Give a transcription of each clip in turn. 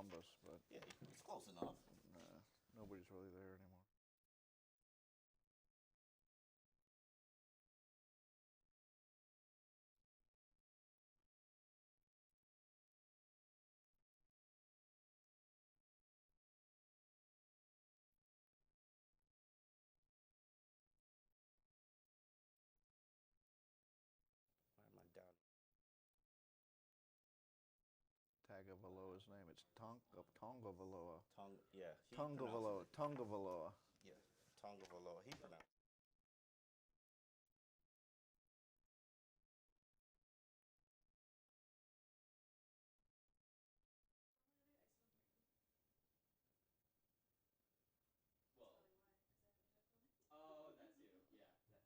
Columbus, but Yeah, it's close enough. nobody's really there anymore. Why am I down? Tagovailoa's name. It's Tongavaloa. Yeah, he Tongavaloa. pronounces it. Tongavaloa. Yeah, Tongavaloa. He pronounced. Oh, that too. Yeah, that's so.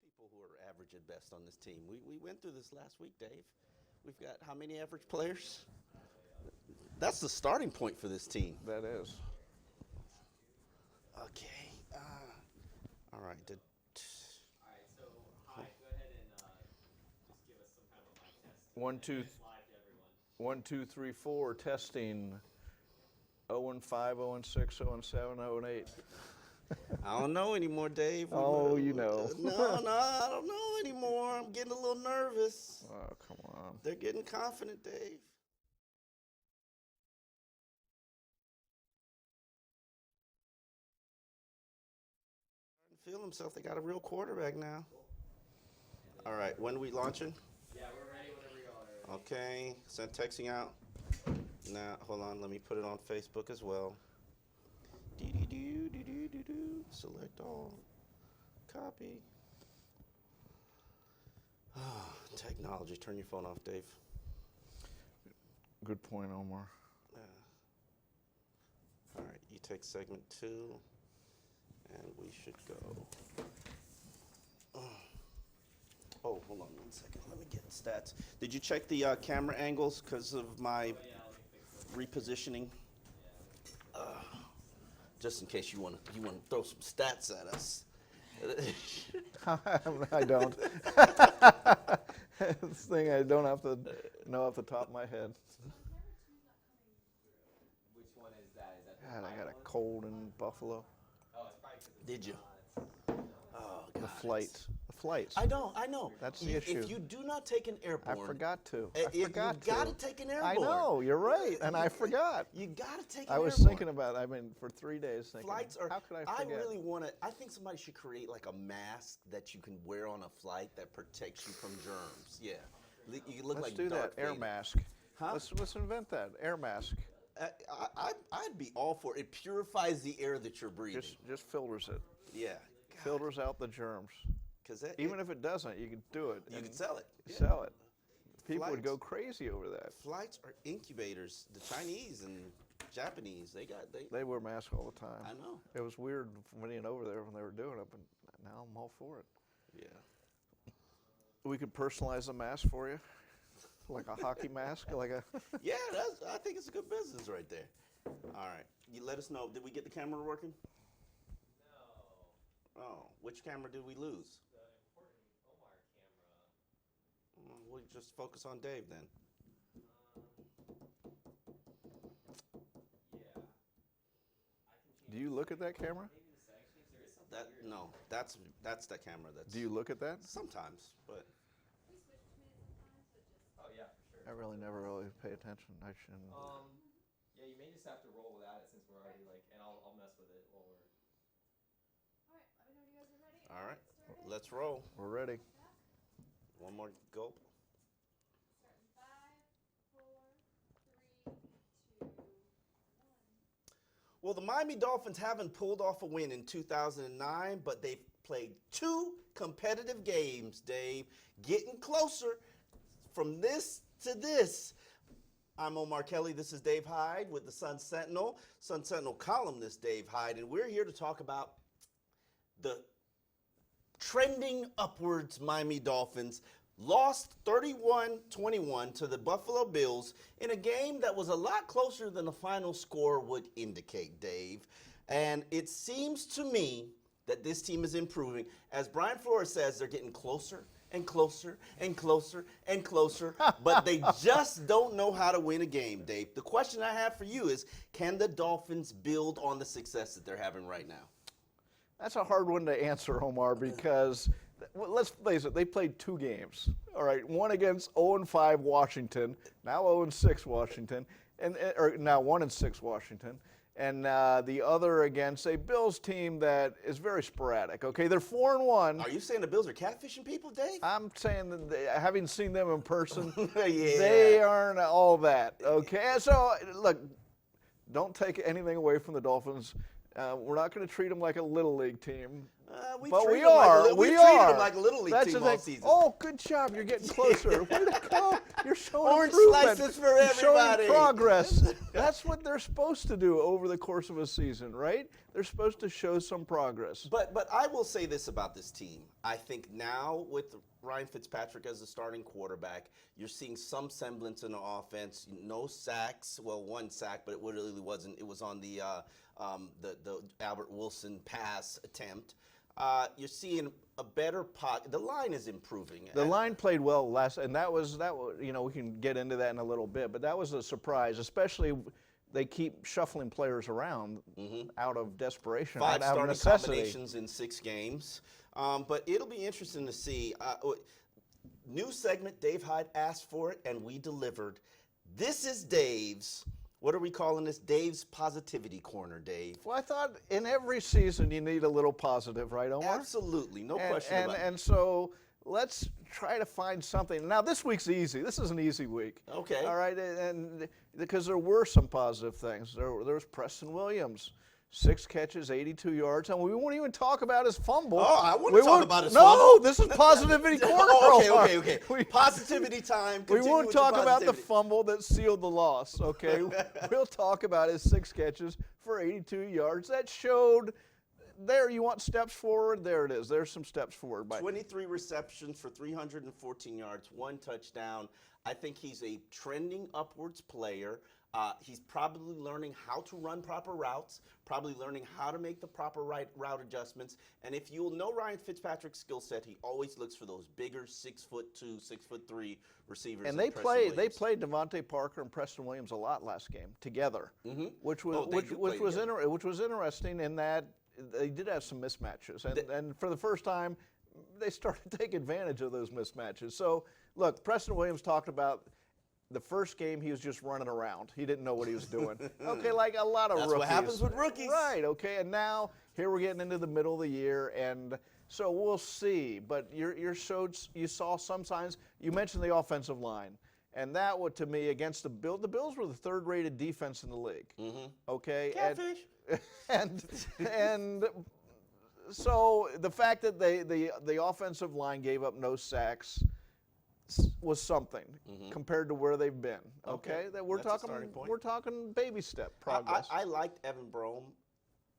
People who are average at best on this team. We went through this last week, Dave. We've got how many average players? That's the starting point for this team. That is. Okay. All right. All right, so Hyde, go ahead and just give us some kind of a mic test. 1, 2, And it's live to everyone. 1, 2, 3, 4. Testing. 0-5, 0-6, 0-7, 0-8. I don't know anymore, Dave. Oh, you know. No, I don't know anymore. I'm getting a little nervous. Oh, come on. They're getting confident, Dave. Feel himself. They got a real quarterback now. All right, when are we launching? Yeah, we're ready whenever y'all are ready. Okay, send texting out. Now, hold on. Let me put it on Facebook as well. Select all. Copy. Technology. Turn your phone off, Dave. Good point, Omar. All right, you take segment 2, and we should go. Oh, hold on 1 second. Let me get stats. Did you check the camera angles because of my Yeah, let me fix it. repositioning? Just in case you want to throw some stats at us. I don't. This thing I don't have to know off the top of my head. Which one is that? Is that the God, I Hyde got a one? cold in Buffalo. Oh, it's probably because it's Did you? it's Oh, The God. flights. The flights. I know. That's the issue. If you do not take an I airborne, forgot to. you got to take an airborne. I know, you're right, and I forgot. You got to take an I was airborne. thinking about, for 3 days thinking, Flights are. how could I forget? really want to. I think somebody should create like a mask that you can wear on a flight that protects you from germs. Yeah, you look Let's like do Darth that, air Vader. mask. Huh? Let's invent that, air mask. I'd be all for it. It purifies the air that you're breathing. Just filters it. Yeah. Filters out the germs. Because Even if it doesn't, you can do it. you and can sell it. Yeah. Sell it. People would Flights. go crazy over that. Flights are incubators. The Chinese and Japanese, They wear masks all the time. I know. It was weird being over there when they were doing it, but now I'm all for it. Yeah. We could personalize a mask for you, like a hockey mask, like a. Yeah, I think it's a good business right there. All right. You let us know. Did we get the camera working? No. Oh, which camera did we lose? The important Omar camera. We'll just focus on Dave then. Yeah. I can change Do you look at that camera? maybe the settings. There is something weird. No, that's the camera. That's Do you look at that? sometimes, but Oh yeah, for I sure. really never pay attention. I shouldn't. Yeah, you may just have to roll without it since we're already like, and I'll mess with it while we're. all right. Let's roll. We're ready. One more gulp. Well, the Miami Dolphins haven't pulled off a win in 2009, but they've played 2 competitive games, Dave. Getting closer from this to this. I'm Omar Kelly. This is Dave Hyde with the Sun Sentinel columnist Dave Hyde, and we're here to talk about the trending upwards Miami Dolphins. Lost 31-21 to the Buffalo Bills in a game that was a lot closer than the final score would indicate, Dave. And it seems to me that this team is improving. As Brian Flores says, they're getting closer and closer and closer and closer, but they just don't know how to win a game, Dave. The question I have for you is, can the Dolphins build on the success that they're having right now? That's a hard one to answer, Omar, because let's face it, they played 2 games. All right, one against 0-5 Washington, now 0-6 Washington, or now 1-6 Washington, and the other against a Bills team that is very sporadic. Okay, they're 4-1. Are you saying the Bills are catfishing people, Dave? I'm saying that having seen them in person, Yeah. they aren't all that. Okay, so look, don't take anything away from the Dolphins. We're not going to treat them like a little league team. But we are. We treated them like a little league That's team the thing. all season. Oh, good job. You're getting closer. Way to go. You're showing Orange improvement. slices for You're everybody. showing progress. That's what they're supposed to do over the course of a season, right? They're supposed to show some progress. But I will say this about this team. I think now with Ryan Fitzpatrick as the starting quarterback, you're seeing some semblance in the offense. No sacks. Well, 1 sack, but it really wasn't. It was on the Albert Wilson pass attempt. You're seeing a better pocket. The line is improving. The line played well last, and that was we can get into that in a little bit, but that was a surprise, especially they keep shuffling players around out of desperation, 5 out of starting necessity. combinations in 6 games. But it'll be interesting to see. New segment, Dave Hyde asked for it, and we delivered. This is Dave's, what are we calling this? Dave's Positivity Corner, Dave. Well, I thought in every season you need a little positive, right, Omar? Absolutely, no question about it. And so let's try to find something. Now, this week's easy. This is an easy week. Okay. All right, and because there were some positive things. There was Preston Williams. 6 catches, 82 yards, and we won't even talk about his fumble. Oh, I want to talk about his fumble. No, this is Positivity Corner. Okay. Positivity time. We Continue won't with your talk about the positivity. fumble that sealed the loss, okay? We'll talk about his 6 catches for 82 yards. That showed there you want steps forward. There it is. There's some steps forward. 23 receptions for 314 yards, 1 touchdown. I think he's a trending upwards player. He's probably learning how to run proper routes, probably learning how to make the proper route adjustments. And if you'll know Ryan Fitzpatrick's skill set, he always looks for those bigger 6'2", 6'3" receivers. And like they played Devontae Parker and Preston Williams a lot last game together, which was interesting in that they did have some mismatches, and for the first time, they started to take advantage of those mismatches. So, look, Preston Williams talked about the first game he was just running around. He didn't know what he was doing. Okay, like a lot of That's rookies. what happens with rookies. Right, okay, and now here we're getting into the middle of the year, and so we'll see. But you saw some signs. You mentioned the offensive line. And that would, to me, against the Bills were the third-rated defense in the league. Mm-hmm. Okay, Catfish. And so the fact that the offensive line gave up no sacks was something compared to where they've been. Okay, that we're That's a starting point. we're talking baby step progress. I liked Evan Brome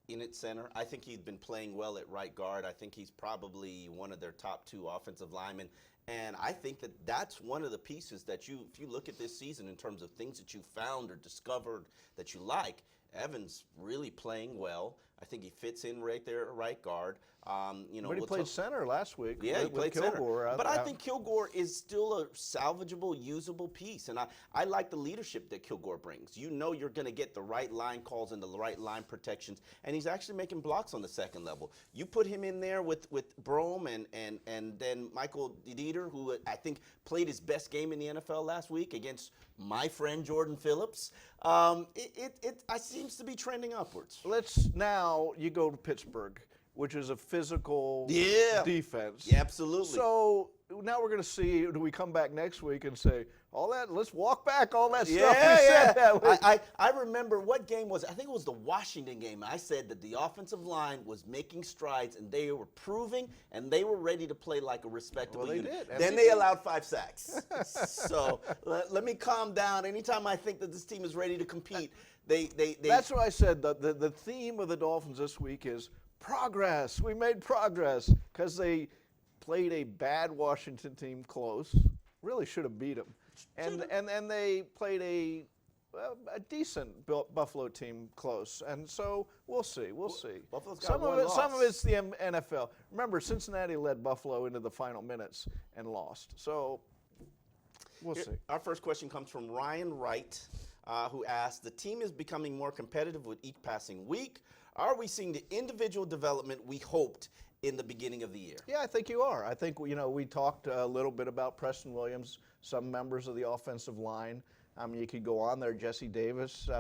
in at center. I think he's been playing well at right guard. I think he's probably one of their top 2 offensive linemen. And I think that that's one of the pieces that if you look at this season in terms of things that you found or discovered that you like, Evan's really playing well. I think he fits in right there at right guard. But he played center last week. Yeah, he played Kilgore center. But I think Kilgore is still a salvageable, usable piece. And I like the leadership that Kilgore brings. You know you're going to get the right line calls and the right line protections. And he's actually making blocks on the second level. You put him in there with Brome and then Michael Dieter, who I think played his best game in the NFL last week against my friend Jordan Phillips. It seems to be trending upwards. Now you go to Pittsburgh, which is a physical defense. Yeah, absolutely. So now we're going to see, do we come back next week and say, let's walk back all that stuff we said that week. I remember what game was it? I think it was the Washington game. I said that the offensive line was making strides and they were proving and they were ready to play like a respectable they unit. did. Then they allowed 5 sacks. So let me calm down. Anytime I think that this team is ready to compete, they That's what I said. The theme of the Dolphins this week is progress. We made progress because they played a bad Washington team close. Really should have beat them. And they played a decent Buffalo team close. And so we'll see. Buffalo's got some one of it, loss. Some of it's the NFL. Remember, Cincinnati led Buffalo into the final minutes and lost. So we'll see. Our first question comes from Ryan Wright, who asked, the team is becoming more competitive with each passing week. Are we seeing the individual development we hoped in the beginning of the year? Yeah, I think you are. I think, we talked a little bit about Preston Williams, some members of the offensive line. I mean, you could go on there, Jesse Davis.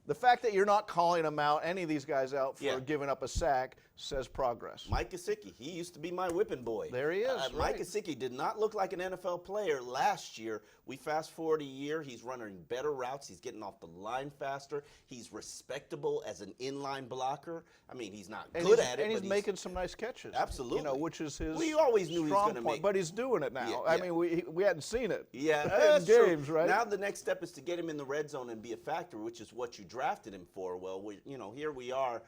The fact that you're not calling them out, any of these guys out for giving up a sack, says progress. Mike Gesicki, he used to be my whipping boy. There he is. Mike Gesicki did not look like an NFL player last year. We fast forward a year, he's running better routes. He's getting off the line faster. He's respectable as an inline blocker. I mean, he's not good at it. And he's making some nice catches. Absolutely. Which is his we always knew he was strong going to point. make. But he's doing it now. Yeah, I mean, we hadn't seen it. Yeah, in that's games, true. right? Now the next step is to get him in the red zone and be a factor, which is what you drafted him for. Well, here we are.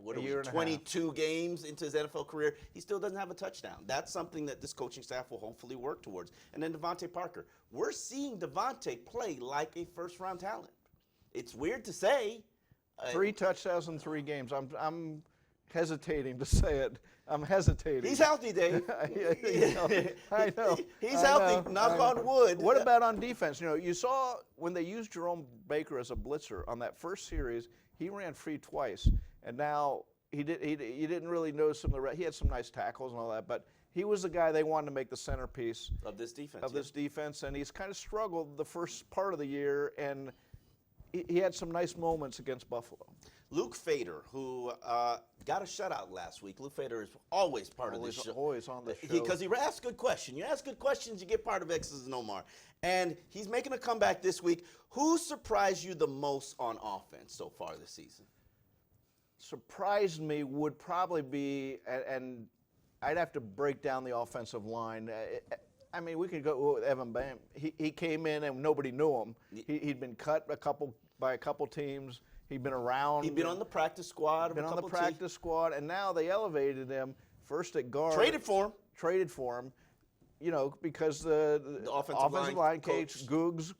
What are we, 22 games into his NFL career? He still doesn't have a touchdown. That's something that this coaching staff will hopefully work towards. And then Devontae Parker. We're seeing Devontae play like a first-round talent. It's weird to say. 3 touchdowns in 3 games. I'm hesitating to say it. I'm hesitating. He's healthy, Dave. I know. He's healthy. Knock on wood. What about on defense? You saw when they used Jerome Baker as a blitzer on that first series, he ran free twice, and now you didn't really notice some of the he had some nice tackles and all that, but he was the guy they wanted to make the centerpiece of this defense. And he's kind of struggled the first part of the year, and he had some nice moments against Buffalo. Luke Fader, who got a shutout last week. Luke Fader is always part of this show. Always on the show. Because he asks good questions. You ask good questions, you get part of X's and Omar. And he's making a comeback this week. Who surprised you the most on offense so far this season? Surprised me would probably be, and I'd have to break down the offensive line. I mean, we could go with Evan Bam. He came in and nobody knew him. He'd been cut by a couple teams. He'd been around. He'd been on the practice squad. Been on the practice squad, and now they elevated him first at guard. Traded for him. Because the offensive line coach Googs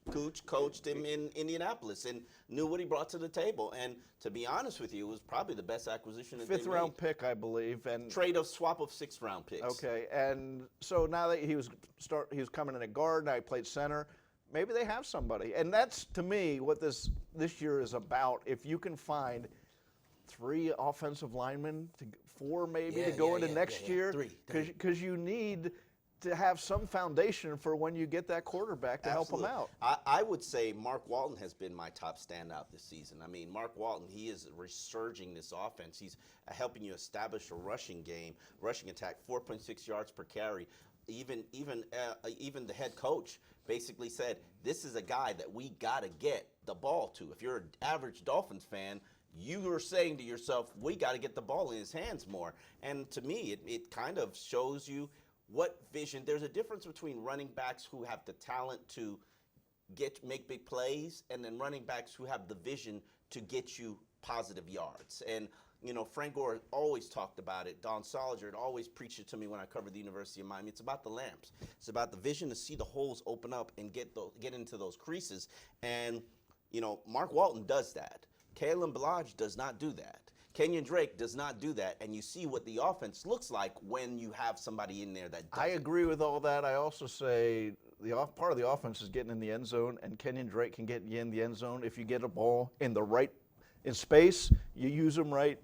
coached him in Indianapolis and knew what he brought to the table. And to be honest with you, it was probably the best acquisition that they made. 5th round pick, I believe, and swap of 6th round picks. Okay, and so now that he was coming in at guard, now he played center. Maybe they have somebody, and that's to me what this year is about. If you can find 3 offensive linemen, 4 maybe, to Yeah, go yeah, into yeah, next yeah. year? 3. Because you need to have some foundation for when you get that quarterback to help them out. I would say Mark Walton has been my top standout this season. I mean, Mark Walton, he is resurging this offense. He's helping you establish a rushing game, rushing attack, 4.6 yards per carry. Even the head coach basically said, this is a guy that we got to get the ball to. If you're an average Dolphins fan, you are saying to yourself, we got to get the ball in his hands more. And to me, it kind of shows you what vision. There's a difference between running backs who have the talent to make big plays and then running backs who have the vision to get you positive yards. And you know, Frank Gore always talked about it. Don Soliger always preached it to me when I covered the University of Miami. It's about the lamps. It's about the vision to see the holes open up and get into those creases. And you know, Mark Walton does that. Kalen Ballage does not do that. Kenyon Drake does not do that, and you see what the offense looks like when you have somebody in there that does. I agree with all that. I also say part of the offense is getting in the end zone, and Kenyon Drake can get you in the end zone if you get a ball in space. You use them right.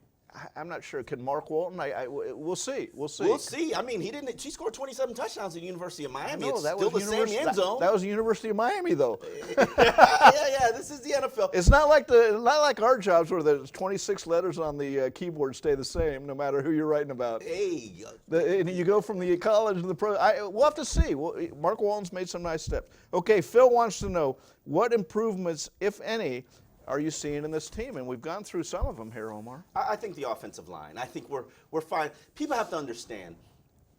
I'm not sure. Can Mark Walton? We'll see. We'll see. We'll see. I mean, he scored 27 touchdowns at the University of Miami. I know, it's still the same end zone. That was the University of Miami, though. yeah. This is the NFL. It's not like our jobs where there's 26 letters on the keyboard stay the same no matter who you're writing about. Hey. And you go from the college to the pro. We'll have to see. Mark Walton's made some nice steps. Okay, Phil wants to know what improvements, if any, are you seeing in this team? And we've gone through some of them here, Omar. I think the offensive line. I think we're fine. People have to understand.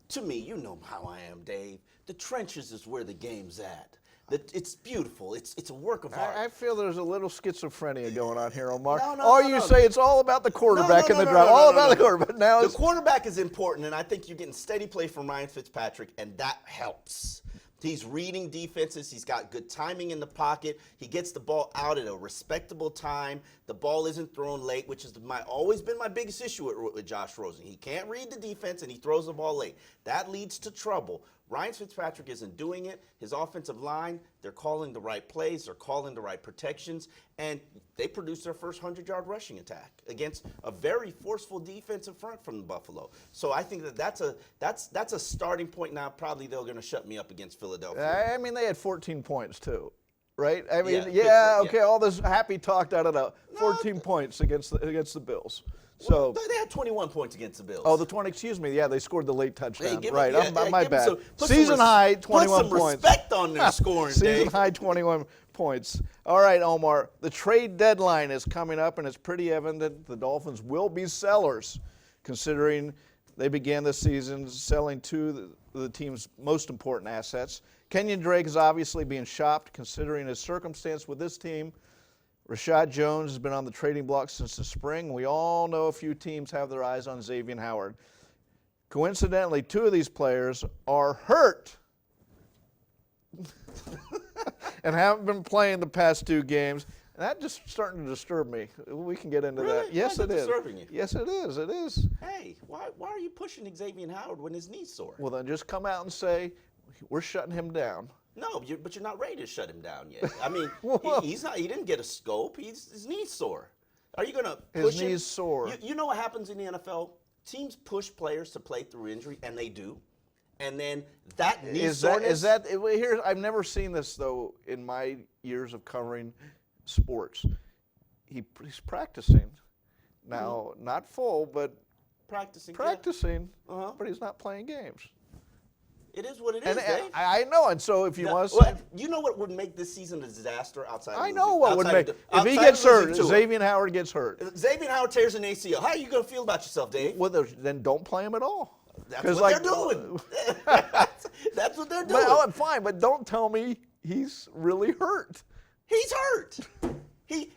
To me, you know how I am, Dave. The trenches is where the game's at. It's beautiful. It's a work of art. I feel there's a little schizophrenia going on here, Omar. No, you say it's all about the quarterback and the drive. The quarterback. Now the quarterback is important, and I think you're getting steady play from Ryan Fitzpatrick, and that helps. He's reading defenses. He's got good timing in the pocket. He gets the ball out at a respectable time. The ball isn't thrown late, which is always been my biggest issue with Josh Rosen. He can't read the defense, and he throws the ball late. That leads to trouble. Ryan Fitzpatrick isn't doing it. His offensive line, they're calling the right plays. They're calling the right protections. And they produced their first 100-yard rushing attack against a very forceful defensive front from Buffalo. So I think that's a starting point. Now probably they're going to shut me up against Philadelphia. I mean, they had 14 points, too. Right? I mean, Pittsburgh. all this happy talk, 14 points against the Bills. So they had 21 points against the Bills. Oh, the 20. Excuse me. Yeah, they scored the late touchdown. Hey, right. My bad. Put Season high, 21 put some points. Respect on their scoring. Season Dave. high, 21 points. All right, Omar. The trade deadline is coming up, and it's pretty evident the Dolphins will be sellers, considering they began the season selling two of the team's most important assets. Kenyon Drake is obviously being shopped, considering his circumstance with this team. Rashad Jones has been on the trading block since the spring. We all know a few teams have their eyes on Xavier Howard. Coincidentally, 2 of these players are hurt and haven't been playing the past 2 games. And that's just starting to disturb me. We can get into that. Yes, it is. Disturbing you? Yes, it is. It is. Hey, why are you pushing Xavier Howard when his knee's sore? Well, then just come out and say, we're shutting him down. No, but you're not ready to shut him down yet. I mean, he's not. He didn't get a scope. His knee's sore. Are you going to push him? His knee's sore. You know what happens in the NFL? Teams push players to play through injury, and they do. And then that knee soreness. Here, I've never seen this, though, in my years of covering sports. He's practicing. Now, not full, but practicing. Yeah. But he's not playing games. It is what it is, Dave. I know, and so if you want to, you know what would make this season a disaster outside? I know what would make if he gets hurt. Xavier Howard gets hurt. Xavier Howard tears an ACL. How are you going to feel about yourself, Dave? Well, then don't play him at all. That's what they're doing. That's what they're doing. But, fine, but don't tell me he's really hurt. He's hurt.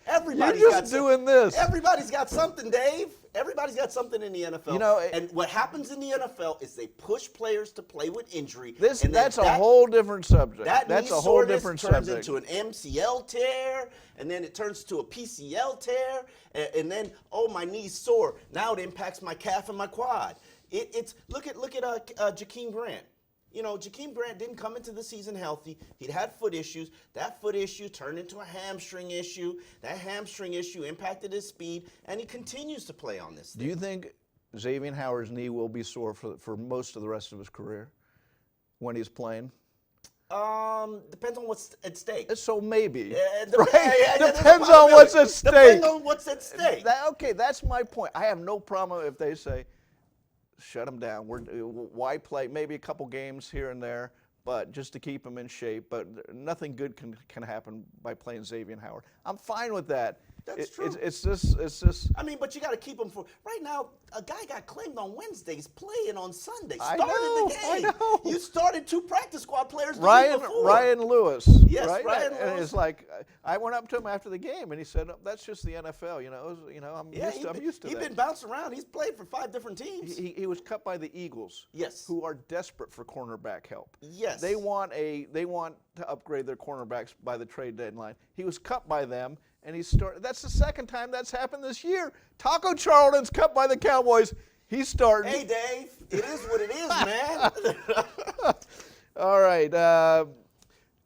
Everybody's You're just doing this. Everybody's got something, Dave. Everybody's got something in the NFL. You know, and what happens in the NFL is they push players to play with injury. That's a whole different subject. That's a whole different subject. Turns into an MCL tear, and then it turns to a PCL tear, and then my knee's sore. Now it impacts my calf and my quad. Look at Jakeem Grant. You know, Jakeem Grant didn't come into the season healthy. He'd had foot issues. That foot issue turned into a hamstring issue. That hamstring issue impacted his speed, and he continues to play on this thing. Do you think Xavier Howard's knee will be sore for most of the rest of his career when he's playing? Depends on what's at stake. So maybe. Right? Depends on what's at stake. Depends on what's at stake. Okay, that's my point. I have no problem if they say, shut him down. Why play? Maybe a couple games here and there, but just to keep him in shape. But nothing good can happen by playing Xavier Howard. I'm fine with that. That's true. It's just. I mean, but you got to keep him for right now. A guy got claimed on Wednesdays, playing on Sunday. I Started know, the I game. know. You started 2 practice squad players the week before. Ryan Lewis. Yes, right? Ryan And Lewis. it's like I went up to him after the game, and he said, "That's just the NFL. I'm used to He's that." been bounced around. He's played for 5 different teams. He was cut by the Eagles. Yes. Who are desperate for cornerback help. Yes. They want to upgrade their cornerbacks by the trade deadline. He was cut by them, and he started. That's the second time that's happened this year. Taco Charlton's cut by the Cowboys. He's starting. Hey, Dave, it is what it is, man. All right.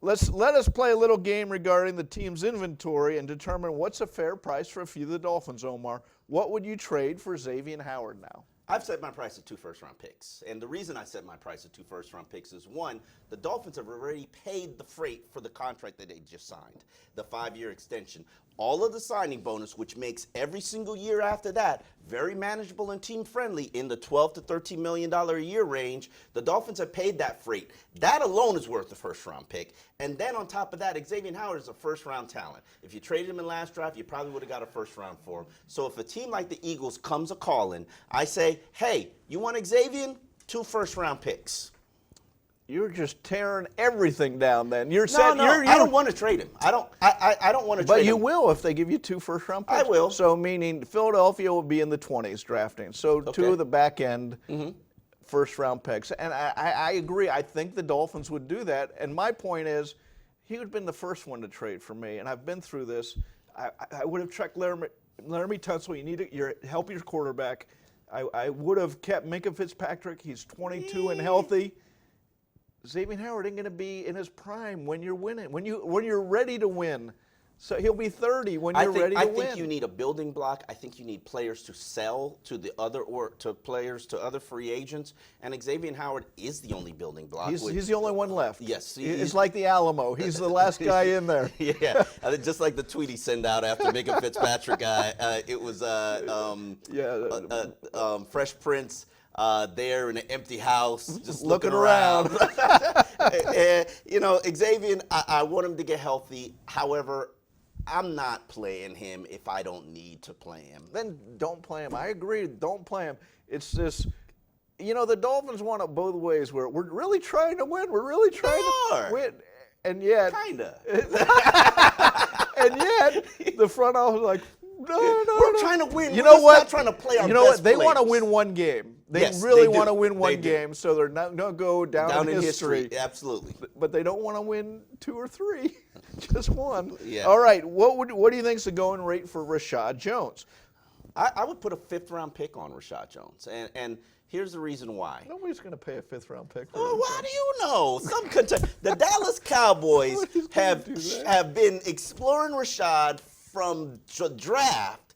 Let us play a little game regarding the team's inventory and determine what's a fair price for a few of the Dolphins, Omar. What would you trade for Xavier Howard now? I've set my price at 2 first-round picks. And the reason I set my price at 2 first-round picks is, one, the Dolphins have already paid the freight for the contract that they just signed, the 5-year extension. All of the signing bonus, which makes every single year after that very manageable and team-friendly in the $12 to $13 million a year range, the Dolphins have paid that freight. That alone is worth a first-round pick. And then on top of that, Xavier Howard is a first-round talent. If you traded him in last draft, you probably would have got a first-round for him. So if a team like the Eagles comes a-calling, I say, hey, you want Xavier? 2 first-round picks. You're just tearing everything down. Then you're No, I don't want to trade him. I don't want to trade him. But you will if they give you 2 first-round picks. I will. So meaning Philadelphia will be in the 20s drafting. So 2 of the back end first-round picks. And I agree. I think the Dolphins would do that. And my point is, he would have been the first one to trade for me. And I've been through this. I would have checked Laramie Tunsil. You need to help your quarterback. I would have kept Minkah Fitzpatrick. He's 22 and healthy. Xavier Howard ain't going to be in his prime when you're winning, when you're ready to win. So he'll be 30 when you're ready to win. I think you need a building block. I think you need players to sell to the other to other free agents. And Xavier Howard is the only building block. He's the only one left. Yes, it's like the Alamo. He's the last guy in there. Yeah, just like the tweet he sent out after Minkah Fitzpatrick guy. It was Fresh Prince. There in an empty house, just looking around. Xavier, I want him to get healthy. However, I'm not playing him if I don't need to play him. Then don't play him. I agree. Don't play him. It's this. The Dolphins want it both ways. Where we're really trying to win. We're really trying to win, and yet, Kinda. and yet, the front office is like, no. We're trying to win. You know what? Not trying to play our You know what? best They want to players. win one game. They Yes, really they do. want to win one They do. game, so they're not going to go down in history. Absolutely. But they don't want to win 2 or 3, just one. Yeah. All right. What do you think is the going rate for Rashad Jones? I would put a 5th-round pick on Rashad Jones, and here's the reason why. Nobody's going to pay a 5th-round pick for Well, him. why do you know? The Dallas Cowboys Nobody's gonna do that. have been exploring Rashad from draft.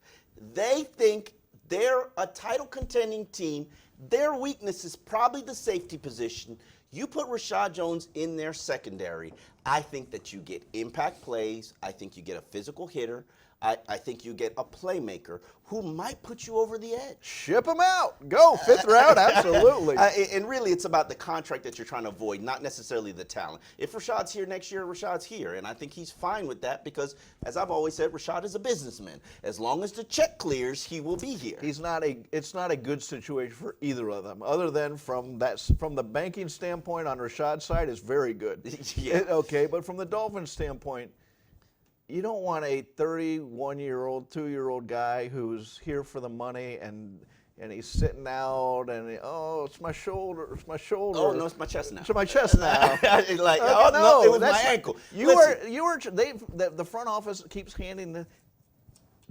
They think they're a title contending team. Their weakness is probably the safety position. You put Rashad Jones in their secondary, I think that you get impact plays. I think you get a physical hitter. I think you get a playmaker who might put you over the edge. Ship him out. Go 5th round. Absolutely. And really, it's about the contract that you're trying to avoid, not necessarily the talent. If Rashad's here next year, Rashad's here. And I think he's fine with that because, as I've always said, Rashad is a businessman. As long as the check clears, he will be here. It's not a good situation for either of them, other than from the banking standpoint on Rashad's side is very good. Yeah. Okay, but from the Dolphins standpoint, you don't want a 31-year-old, 2-year-old guy who's here for the money and he's sitting out and it's my shoulder, Oh, no, it's my chest now. It's my chest now. Like, Okay, no, it was my that's- ankle. The front office keeps handing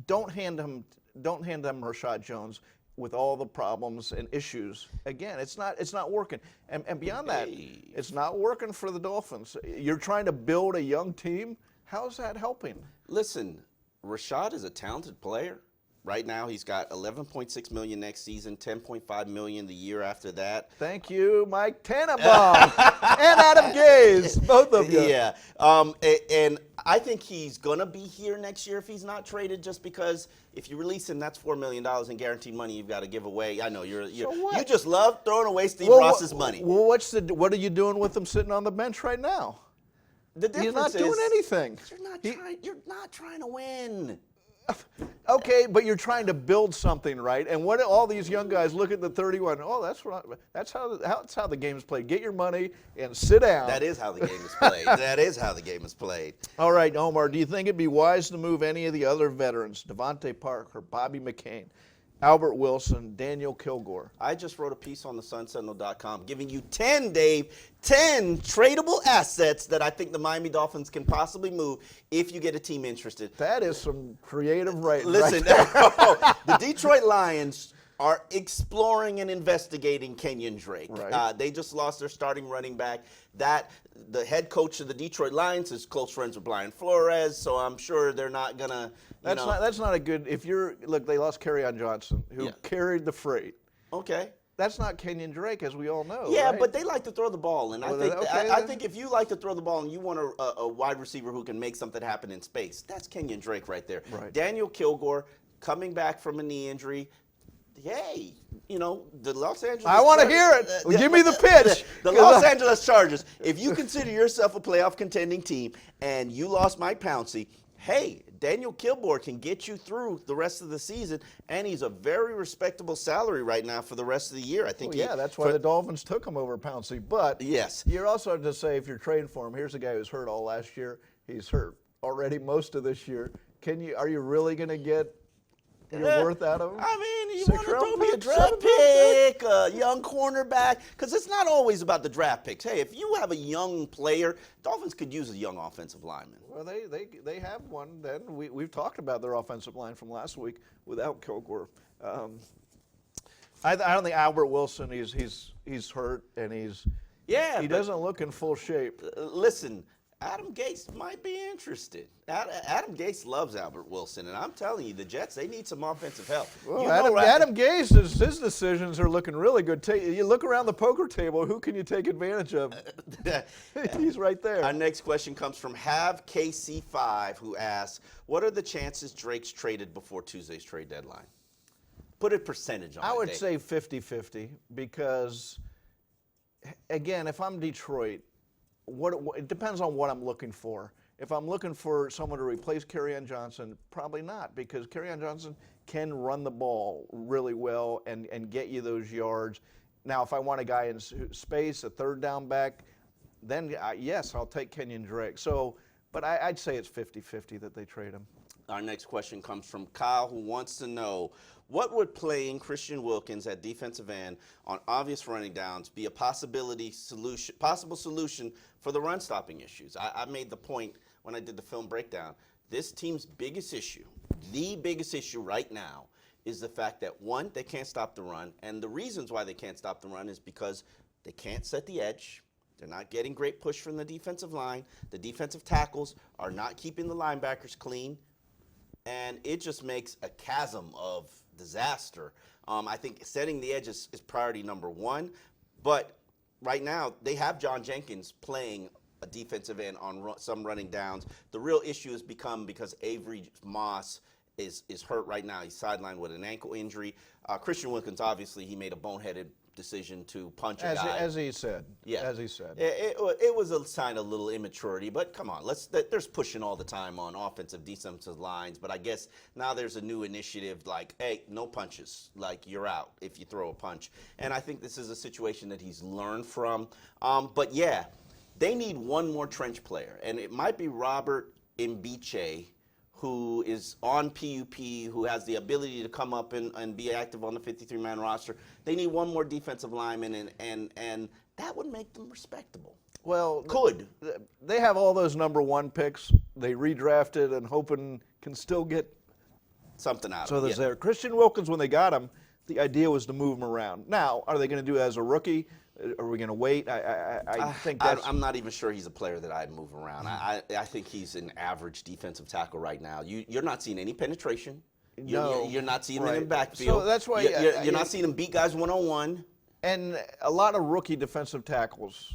don't hand them Rashad Jones. with all the problems and issues. Again, it's not working. And beyond that, it's not working for the Dolphins. You're trying to build a young team. How's that helping? Listen, Rashad is a talented player. Right now, he's got $11.6 million next season, $10.5 million the year after that. Thank you, Mike Tannenbaum and Adam Gase, both of you. Yeah, and I think he's gonna be here next year if he's not traded. Just because if you release him, that's $4 million in guaranteed money you've got to give away. I know you just love throwing away Steve Ross's money. Well, what are you doing with him sitting on the bench right now? The difference He's not doing anything. You're not trying to win. Okay, but you're trying to build something, right? And what all these young guys look at the 31. Oh, that's how the game is played. Get your money and sit down. That is how the game is played. That is how the game is played. All right, Omar. Do you think it'd be wise to move any of the other veterans, Devontae Parker, Bobby McCain, Albert Wilson, Daniel Kilgore? I just wrote a piece on the Sentinel.com giving you 10 tradable assets that I think the Miami Dolphins can possibly move if you get a team interested. That is some creative writing. Listen, the Detroit Lions are exploring and investigating Kenyon Drake. Right. They just lost their starting running back. The head coach of the Detroit Lions is close friends with Brian Flores, so I'm sure they're not gonna. That's not a good. Look, they lost Kerryon Johnson, who carried the freight. Okay. That's not Kenyon Drake, as we all know. Yeah, right? but they like to throw the ball, and I think if you like to throw the ball and you want a wide receiver who can make something happen in space, that's Kenyon Drake right there. Right. Daniel Kilgore coming back from a knee injury. Hey, the Los Angeles. I want to hear it. Give me the pitch. The Los Angeles Chargers. If you consider yourself a playoff contending team and you lost Mike Pouncey, hey, Daniel Kilgore can get you through the rest of the season, and he's a very respectable salary right now for the rest of the year. I think. Well, that's why the Dolphins took him over Pouncey. But yes, you're also to say if you're trading for him, here's a guy who's hurt all last year. He's hurt already most of this year. Are you really going to get your worth out of him? I mean, you want to throw me a draft pick, a young cornerback, because it's not always about the draft picks. Hey, if you have a young player, Dolphins could use a young offensive lineman. Well, they have one. Then we've talked about their offensive line from last week without Kilgore. I don't think Albert Wilson. He's hurt and he doesn't look in full shape. Listen. Adam Gase might be interested. Adam Gase loves Albert Wilson, and I'm telling you, the Jets, they need some offensive help. Well, Adam Gase, his decisions are looking really good. You look around the poker table, who can you take advantage of? He's right there. Our next question comes from HaveKC5, who asks, what are the chances Drake's traded before Tuesday's trade deadline? Put a percentage on it, I would Dave. say 50-50 because, again, if I'm Detroit, it depends on what I'm looking for. If I'm looking for someone to replace Kerryon Johnson, probably not, because Kerryon Johnson can run the ball really well and get you those yards. Now, if I want a guy in space, a third down back, then yes, I'll take Kenyon Drake. But I'd say it's 50-50 that they trade him. Our next question comes from Kyle, who wants to know, what would playing Christian Wilkins at defensive end on obvious running downs be a possible solution for the run-stopping issues? I made the point when I did the film breakdown. This team's biggest issue, the biggest issue right now, is the fact that, one, they can't stop the run. And the reasons why they can't stop the run is because they can't set the edge. They're not getting great push from the defensive line. The defensive tackles are not keeping the linebackers clean. And it just makes a chasm of disaster. I think setting the edge is priority number one. But right now, they have John Jenkins playing a defensive end on some running downs. The real issue has become because Avery Moss is hurt right now. He's sidelined with an ankle injury. Christian Wilkins, obviously, he made a boneheaded decision to punch a guy. As he said. Yeah. As he said. It was a sign of a little immaturity, but come on, there's pushing all the time on offensive, defensive lines, but I guess now there's a new initiative like, hey, no punches, like you're out if you throw a punch. And I think this is a situation that he's learned from. But yeah, they need one more trench player, and it might be Robert Mbiche, who is on PUP, who has the ability to come up and be active on the 53-man roster. They need one more defensive lineman, and that would make them respectable. Well, they have all those number one picks. They redrafted and hoping can still get something out so of it. there's there. Christian Wilkins, when they got him, the idea was to move him around. Now, are they going to do it as a rookie? Are we going to wait? I think that's. I'm not even sure he's a player that I'd move around. I think he's an average defensive tackle right now. You're not seeing any penetration. You're not seeing him in backfield. So that's why you're not seeing him beat guys one-on-one. And a lot of rookie defensive tackles,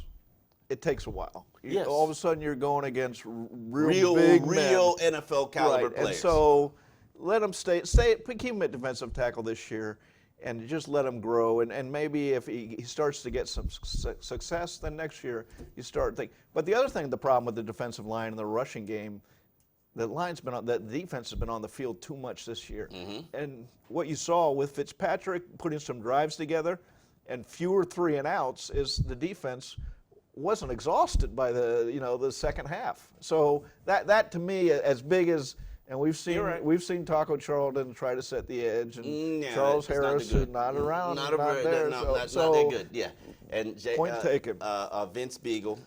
it takes a while. Yes. All of a sudden, you're going against real big men. NFL caliber players. And so let him keep him at defensive tackle this year, and just let him grow. And maybe if he starts to get some success, then next year you start thinking. But the other thing, the problem with the defensive line and the rushing game, the defense has been on the field too much this year. And what you saw with Fitzpatrick putting some drives together and fewer 3-and-outs is the defense wasn't exhausted by the second half. So that to me, as big as, and we've seen Taco Charlton try to set the edge, and Charles Harris is not around, not there. Not that good. Yeah, and point taken. Vince Beagle.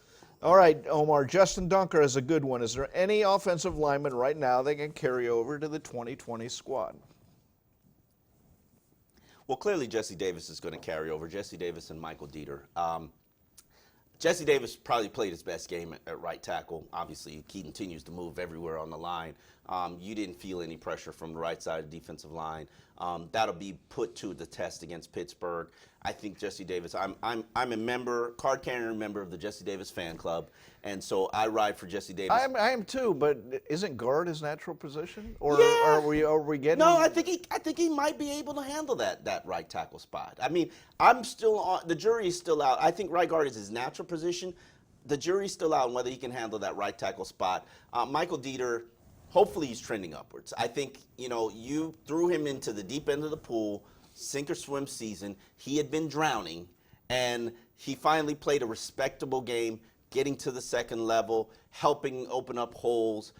All right, Omar. Justin Dunker is a good one. Is there any offensive lineman right now that can carry over to the 2020 squad? Well, clearly Jesse Davis is going to carry over. Jesse Davis and Michael Dieter. Jesse Davis probably played his best game at right tackle. Obviously, he continues to move everywhere on the line. You didn't feel any pressure from the right side of the defensive line. That'll be put to the test against Pittsburgh. I think Jesse Davis. I'm a card-carrying member of the Jesse Davis fan club, and so I ride for Jesse Davis. I am too, but isn't guard his natural position, or Yeah. are we getting? No, I think he might be able to handle that right tackle spot. I mean, I'm still on. The jury is still out. I think right guard is his natural position. The jury's still out on whether he can handle that right tackle spot. Michael Dieter, hopefully he's trending upwards. I think you threw him into the deep end of the pool, sink or swim season. He had been drowning, and he finally played a respectable game, getting to the second level, helping open up holes.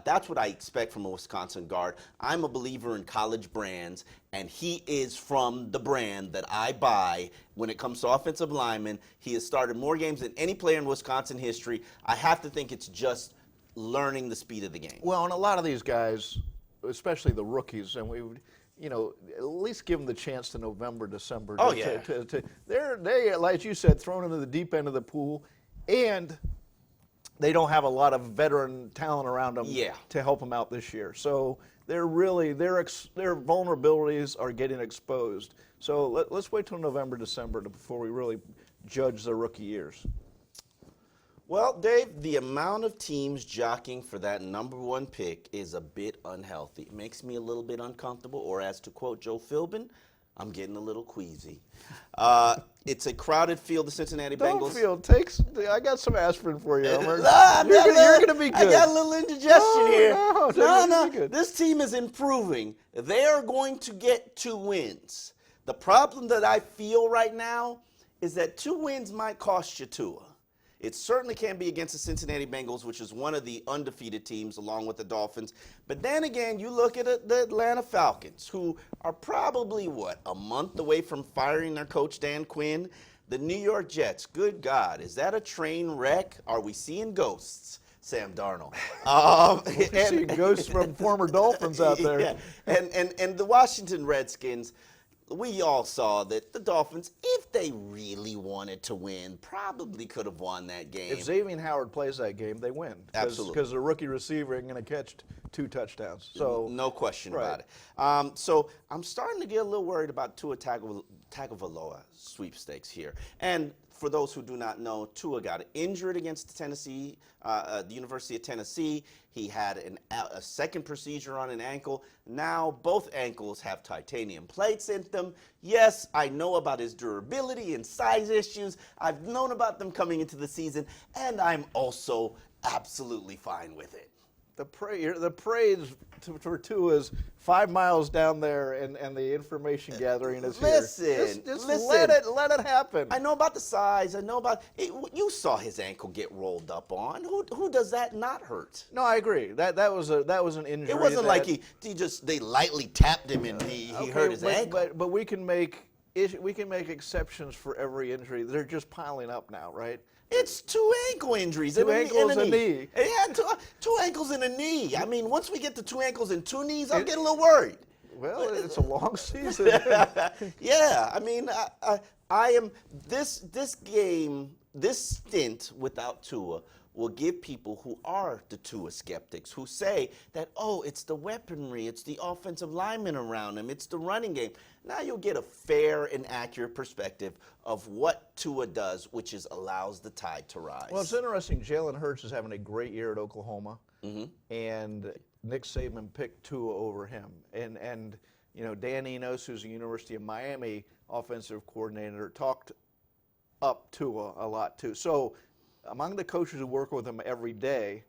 That's what I expect from a Wisconsin guard. I'm a believer in college brands, and he is from the brand that I buy when it comes to offensive linemen. He has started more games than any player in Wisconsin history. I have to think it's just learning the speed of the game. Well, and a lot of these guys, especially the rookies, and we would, at least give them the chance to November, December. Oh, yeah. They, like you said, thrown into the deep end of the pool, and they don't have a lot of veteran talent around them to help them out this year. So their vulnerabilities are getting exposed. So let's wait till November, December before we really judge their rookie years. Well, Dave, the amount of teams jockeying for that number one pick is a bit unhealthy. It makes me a little bit uncomfortable, or as to quote Joe Philbin, I'm getting a little queasy. It's a crowded field, the Cincinnati Bengals. I got some aspirin for you, Omar. You're going to be good. I got a little indigestion here. No. This team is improving. They are going to get 2 wins. The problem that I feel right now is that 2 wins might cost you Tua. It certainly can't be against the Cincinnati Bengals, which is one of the undefeated teams along with the Dolphins. But then again, you look at the Atlanta Falcons, who are probably, a month away from firing their coach, Dan Quinn. The New York Jets, good God, is that a train wreck? Are we seeing ghosts? Sam Darnold. Seeing ghosts from former Dolphins out there. Yeah. And the Washington Redskins, we all saw that the Dolphins, if they really wanted to win, probably could have won that game. If Xavier Howard plays that game, they win. Absolutely. Because the rookie receiver ain't going to catch 2 touchdowns. So no question about it. So I'm starting to get a little worried about Tua Tagovailoa sweepstakes here. And for those who do not know, Tua got injured against the University of Tennessee. He had a second procedure on an ankle. Now both ankles have titanium plates in them. Yes, I know about his durability and size issues. I've known about them coming into the season, and I'm also absolutely fine with it. The praise for Tua is 5 miles down there, and the information gathering is here. Listen, let it happen. I know about the size. I know about it. You saw his ankle get rolled up on. Who does that not hurt? No, I agree. That was an injury. It wasn't like they lightly tapped him and he hurt his ankle. But we can make exceptions for every injury. They're just piling up now, right? It's 2 ankle injuries. 2 ankles and a knee. Yeah, two ankles and a knee. I mean, once we get to 2 ankles and 2 knees, I'll get a little worried. Well, it's a long season. Yeah, I mean, I am this game, this stint without Tua will give people who are the Tua skeptics, who say that, oh, it's the weaponry, it's the offensive linemen around him, it's the running game. Now you'll get a fair and accurate perspective of what Tua does, which is allows the tide to rise. Well, it's interesting. Jalen Hurts is having a great year at Oklahoma, and Nick Saban picked Tua over him. And you know, Dan Enos, who's the University of Miami offensive coordinator, talked up Tua a lot too. So among the coaches who work with him every day,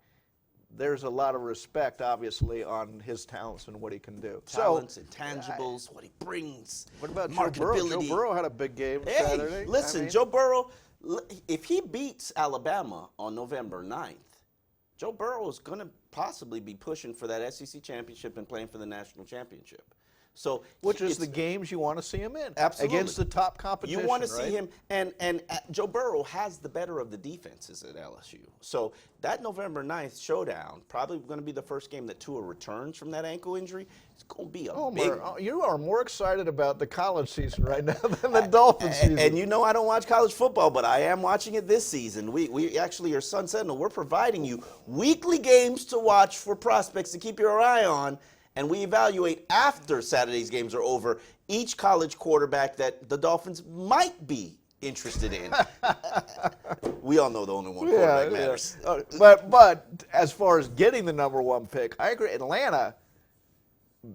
there's a lot of respect, obviously, on his talents and what he can do. Talents, intangibles, what he brings. What about Joe Burrow? Joe Burrow had a big game Saturday. Listen, Joe Burrow, if he beats Alabama on November 9th, Joe Burrow is going to possibly be pushing for that SEC championship and playing for the national championship. So, which is the games you want to see him in. Absolutely. Against the top competition. You want to see him, and Joe Burrow has the better of the defenses at LSU. So that November 9th showdown, probably going to be the first game that Tua returns from that ankle injury. It's going to be a big. You are more excited about the college season right now than the Dolphins season. And you know I don't watch college football, but I am watching it this season. We actually, your Sun Sentinel, we're providing you weekly games to watch for prospects to keep your eye on. And we evaluate after Saturday's games are over each college quarterback that the Dolphins might be interested in. We all know the only one quarterback matters. But as far as getting the number one pick, I agree. Atlanta,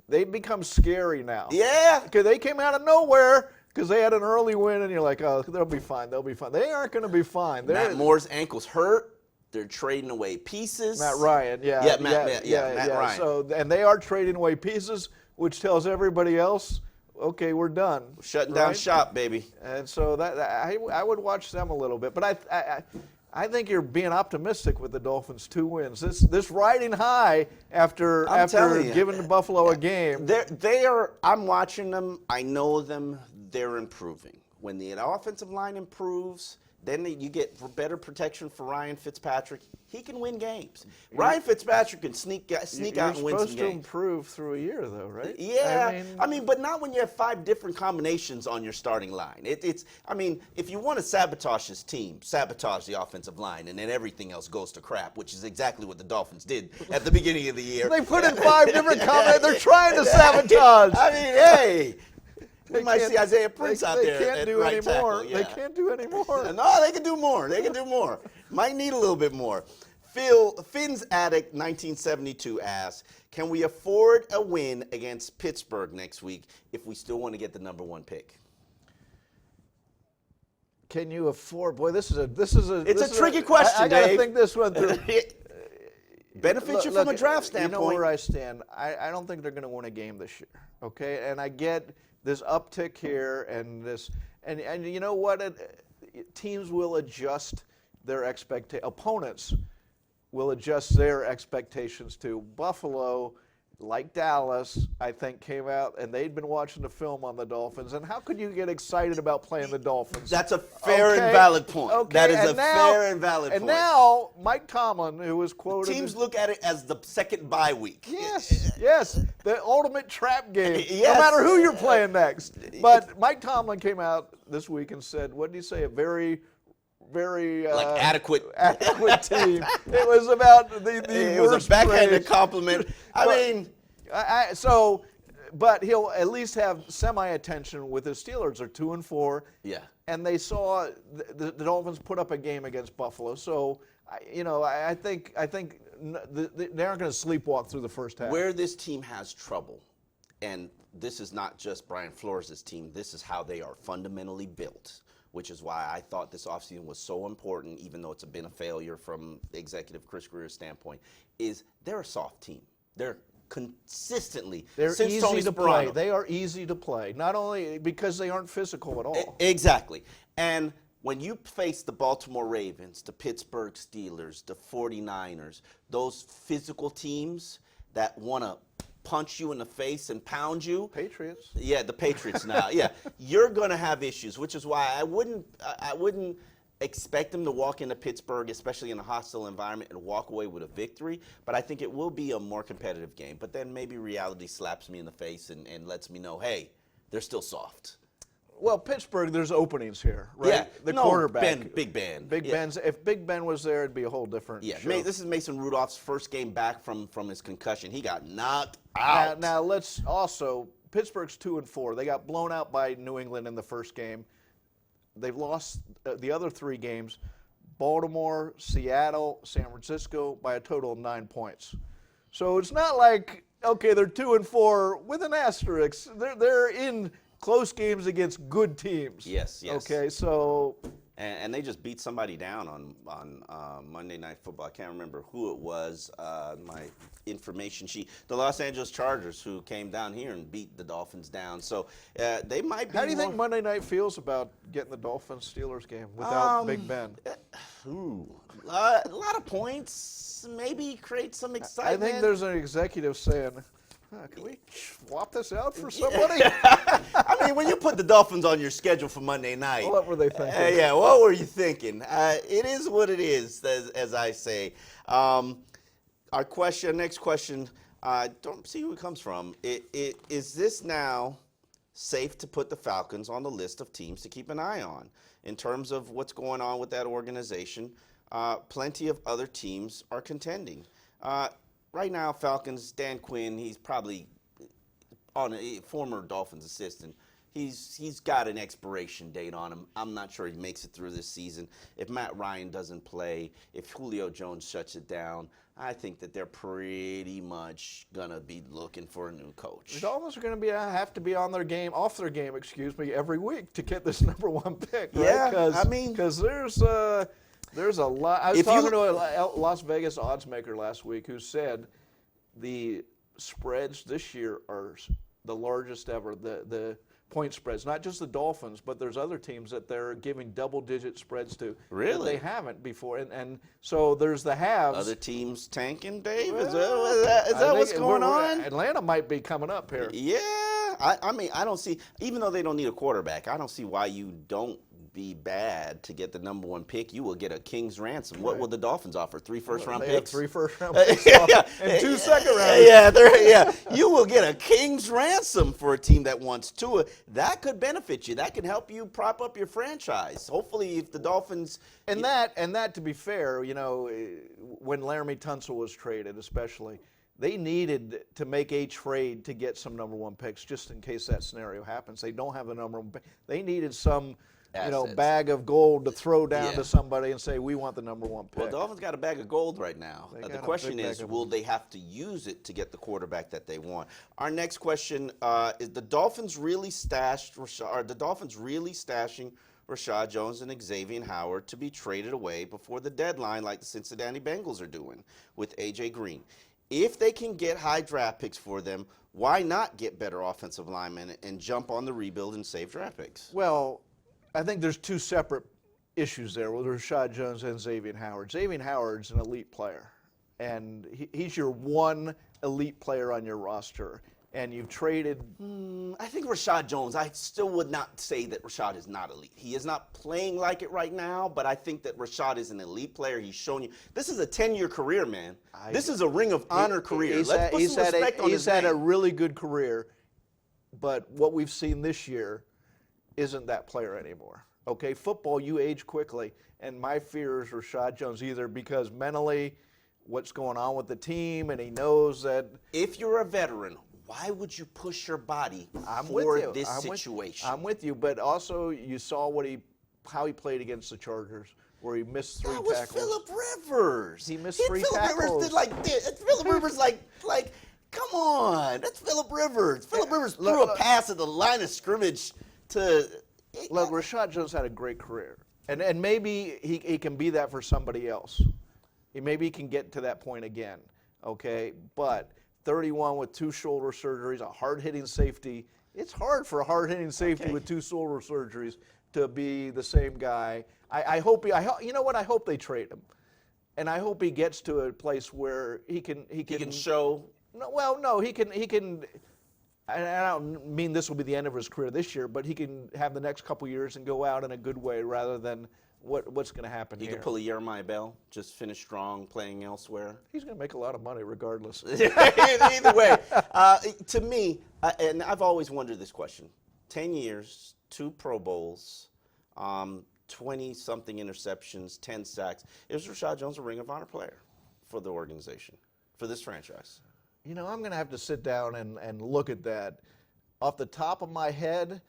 they've become scary now. Yeah. Because they came out of nowhere because they had an early win, and you're like, oh, they'll be fine. They'll be fine. They aren't going to be fine. Matt Moore's ankle's hurt. They're trading away pieces. Matt Ryan, Matt Ryan. So, and they are trading away pieces, which tells everybody else, okay, we're done. We're shutting down shop, baby. And so that I would watch them a little bit, but I think you're being optimistic with the Dolphins' 2 wins. This riding high after giving Buffalo a game. They are. I'm watching them. I know them. They're improving. When the offensive line improves, then you get better protection for Ryan Fitzpatrick. He can win games. Ryan Fitzpatrick can sneak out and win some games. You're supposed to improve through a year, though, right? Yeah. I mean, but not when you have 5 different combinations on your starting line. I mean, if you want to sabotage his team, sabotage the offensive line, and then everything else goes to crap, which is exactly what the Dolphins did at the beginning of the year. They put in 5 different combinations. They're trying to sabotage. I mean, hey. We might see Isaiah Prince out there. They can't do any more. Yeah. They can't do any more. No, they can do more. They can do more. Might need a little bit more. Finn's Addict 1972 asks, can we afford a win against Pittsburgh next week if we still want to get the number 1 pick? Can you afford? Boy, it's a tricky question, I gotta Dave. think this one through. Benefits you from a draft standpoint. You know where I stand. I don't think they're going to win a game this year. Okay, and I get this uptick here and this, and you know what? Teams will adjust their opponents will adjust their expectations to. Buffalo, like Dallas, I think came out and they'd been watching the film on the Dolphins. And how could you get excited about playing the Dolphins? That's a fair and valid point. Okay. That is fair and valid point. And now Mike Tomlin, who was quoted, teams look at it as the second bye week. Yes, the ultimate trap game. Yes. No matter who you're playing next. But Mike Tomlin came out this week and said, what did he say? A very adequate team. It was about the it was a backhanded compliment. But he'll at least have semi-attention with his Steelers. They're 2-4. Yeah. And they saw the Dolphins put up a game against Buffalo. So, I think they aren't going to sleepwalk through the first half. Where this team has trouble, and this is not just Brian Flores' team, this is how they are fundamentally built, which is why I thought this offseason was so important, even though it's been a failure from executive Chris Greer's standpoint, is they're a soft team. They're consistently, since easy Tony to Sperano. play. They are easy to play, not only because they aren't physical at all. Exactly. And when you face the Baltimore Ravens, the Pittsburgh Steelers, the 49ers, those physical teams that want to punch you in the face and pound you. Patriots. Yeah, the Patriots now. Yeah, you're going to have issues, which is why I wouldn't expect them to walk into Pittsburgh, especially in a hostile environment, and walk away with a victory. But I think it will be a more competitive game. But then maybe reality slaps me in the face and lets me know, hey, they're still soft. Well, Pittsburgh, there's openings here, right? Yeah, The no, quarterback, Big Ben. Big Yeah. Ben's. If Big Ben was there, it'd be a whole different. Yeah, show. this is Mason Rudolph's first game back from his concussion. He got knocked out. Now let's also Pittsburgh's 2-4. They got blown out by New England in the first game. They've lost the other 3 games: Baltimore, Seattle, San Francisco by a total of 9 points. So it's not like okay, they're 2-4 with an asterisk. They're in close games against good teams. Yes. Okay, so. And they just beat somebody down on Monday Night Football. I can't remember who it was. My information sheet. The Los Angeles Chargers, who came down here and beat the Dolphins down. So they might be. How do you think Monday night feels about getting the Dolphins-Steelers game without Big Ben? A lot of points. Maybe create some excitement. I think there's an executive saying, can we swap this out for somebody? I mean, when you put the Dolphins on your schedule for Monday night. What were they thinking? Yeah, what were you thinking? It is what it is, as I say. Our next question, don't see who it comes from. Is this now safe to put the Falcons on the list of teams to keep an eye on? In terms of what's going on with that organization, plenty of other teams are contending. Right now, Falcons, Dan Quinn, he's probably on a former Dolphins assistant. He's got an expiration date on him. I'm not sure he makes it through this season. If Matt Ryan doesn't play, if Julio Jones shuts it down, I think that they're pretty much gonna be looking for a new coach. The Dolphins are going to have to be off their game, every week to get this number 1 pick. Right? Yeah, I mean, because there's a lot. I was talking to a Las Vegas odds maker last week who said the spreads this year are the largest ever. The point spreads, not just the Dolphins, but there's other teams that they're giving double-digit spreads to. Really? That they haven't before, and so there's the halves. Other teams tanking, Dave? Well, is that what's going on? Atlanta might be coming up here. Yeah, I mean, I don't see, even though they don't need a quarterback, I don't see why you don't be bad to get the number 1 pick. You will get a king's ransom. What will the Dolphins offer? 3 first-round They have picks? 3 first-round picks and 2 second-round. Yeah. You will get a king's ransom for a team that wants Tua. That could benefit you. That can help you prop up your franchise. Hopefully, if the Dolphins. And that, to be fair, when Laramie Tunsil was traded, especially, they needed to make a trade to get some number 1 picks, just in case that scenario happens. They don't have a number 1 pick. They needed some. Assets. Bag of gold to throw down Yeah. to somebody and say, we want the number 1 pick. Well, the Dolphins got a bag of gold right now. They The got a question big is, bag of will they have to use it to get the quarterback that they want? Our next question is: the Dolphins really are the Dolphins really stashing Rashad Jones and Xavier Howard to be traded away before the deadline, like the Cincinnati Bengals are doing with AJ Green? If they can get high draft picks for them, why not get better offensive linemen and jump on the rebuild and save draft picks? Well, I think there's 2 separate issues there with Rashad Jones and Xavier Howard. Xavier Howard's an elite player, and he's your 1 elite player on your roster, and you've traded. I think Rashad Jones, I still would not say that Rashad is not elite. He is not playing like it right now, but I think that Rashad is an elite player. He's shown you. This is a 10-year career, man. This is a Ring of Honor career. Let's put some respect on his name. He's had a really good career, but what we've seen this year isn't that player anymore. Okay, football, you age quickly, and my fear is Rashad Jones, either because mentally what's going on with the team, and he knows that. If you're a veteran, why would you push your body for this situation? I'm with you, but also you saw how he played against the Chargers, where he missed 3 tackles. That was Phillip Rivers. He missed 3 Phillip tackles. Rivers did like this. Phillip Rivers like. Come on, that's Phillip Rivers. Phillip Rivers threw a pass at the line of scrimmage to. Look, Rashad Jones had a great career, and maybe he can be that for somebody else. Maybe he can get to that point again, okay? But 31 with 2 shoulder surgeries, a hard-hitting safety. It's hard for a hard-hitting safety with 2 shoulder surgeries to be the same guy. I hope you know what? I hope they trade him, and I hope he gets to a place where he can show. No, he can. And I don't mean this will be the end of his career this year, but he can have the next couple years and go out in a good way rather than what's going to happen You here. can pull a Jeremiah Bell, just finish strong, playing elsewhere. He's going to make a lot of money regardless. Either way, to me, and I've always wondered this question: 10 years, 2 Pro Bowls, 20-something interceptions, 10 sacks. Is Rashad Jones a Ring of Honor player for the organization, for this franchise? You know, I'm going to have to sit down and look at that. Off the top of my head,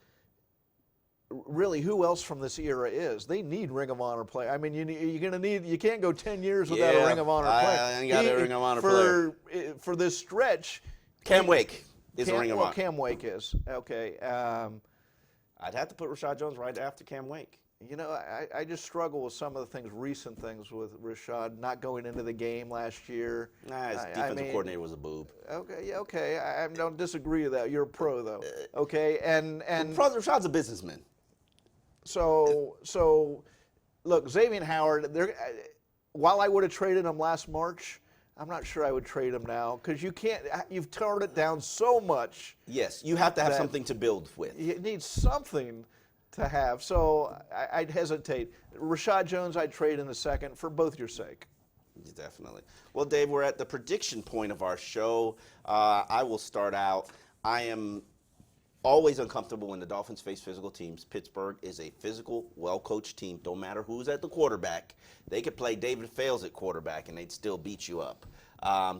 really, who else from this era is? They need Ring of Honor play. I mean, you're going to need. You can't go 10 years without a Ring of Honor play. I ain't got a Ring of Honor player. For this stretch. Cam Wake is a Ring of Honor. Well, Cam Wake is. Okay. I'd have to put Rashad Jones right after Cam Wake. You know, I just struggle with some of the recent things with Rashad not going into the game last year. His defensive coordinator was a boob. Okay, yeah, okay. I don't disagree with that. You're a pro, though. Okay, and Rashad's a businessman. So look, Xavier Howard. While I would have traded him last March, I'm not sure I would trade him now because you can't. You've torn it down so much. Yes, you have to have something to build with. You need something to have. So I'd hesitate. Rashad Jones, I'd trade in a second for both your sake. Definitely. Well, Dave, we're at the prediction point of our show. I will start out. I am always uncomfortable when the Dolphins face physical teams. Pittsburgh is a physical, well-coached team. Don't matter who's at the quarterback. They could play David Fales at quarterback, and they'd still beat you up.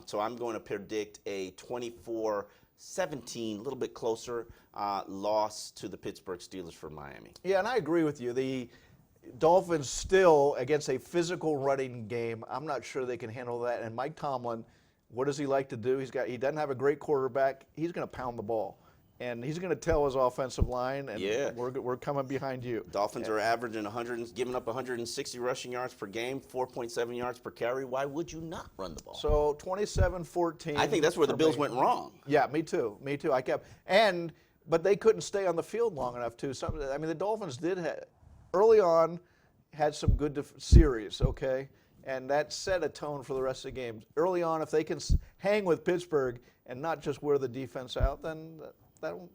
So I'm going to predict a 24-17, a little bit closer, loss to the Pittsburgh Steelers for Miami. Yeah, and I agree with you. The Dolphins still, against a physical running game, I'm not sure they can handle that. And Mike Tomlin, what does he like to do? He doesn't have a great quarterback. He's going to pound the ball. And he's going to tell his offensive line, and we're coming behind you. Dolphins are averaging giving up 160 rushing yards per game, 4.7 yards per carry. Why would you not run the ball? So 27-14. I think that's where the Bills went wrong. Yeah, me too. But they couldn't stay on the field long enough too. The Dolphins early on had some good series, okay, and that set a tone for the rest of the game. Early on, if they can hang with Pittsburgh and not just wear the defense out, then that'll,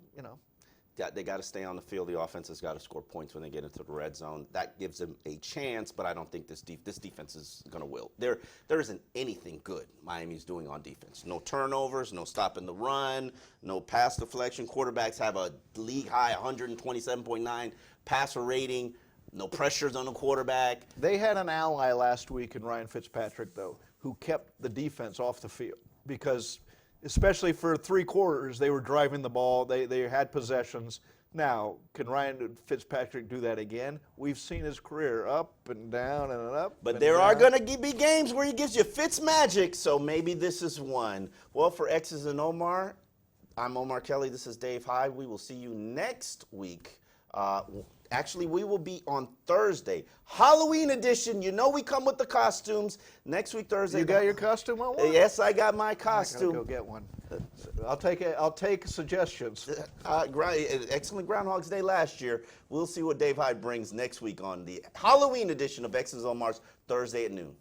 They got to stay on the field. The offense has got to score points when they get into the red zone. That gives them a chance, but I don't think this defense is going to will. There isn't anything good Miami's doing on defense. No turnovers, no stopping the run, no pass deflection. Quarterbacks have a league-high 127.9 passer rating. No pressures on the quarterback. They had an ally last week in Ryan Fitzpatrick, though, who kept the defense off the field because – especially for 3 quarters, they were driving the ball. They had possessions. Now, can Ryan Fitzpatrick do that again? We've seen his career up and down and up. But there are going to be games where he gives you Fitz magic, so maybe this is one. Well, for X's and Omar, I'm Omar Kelly. This is Dave Hyde. We will see you next week. Actually, we will be on Thursday. Halloween edition. You know we come with the costumes. Next week, Thursday. You got your costume on? Yes, I got my costume. I gotta go get one. I'll take suggestions. Excellent Groundhog's Day last year. We'll see what Dave Hyde brings next week on the Halloween edition of X's and Omar's Thursday at noon.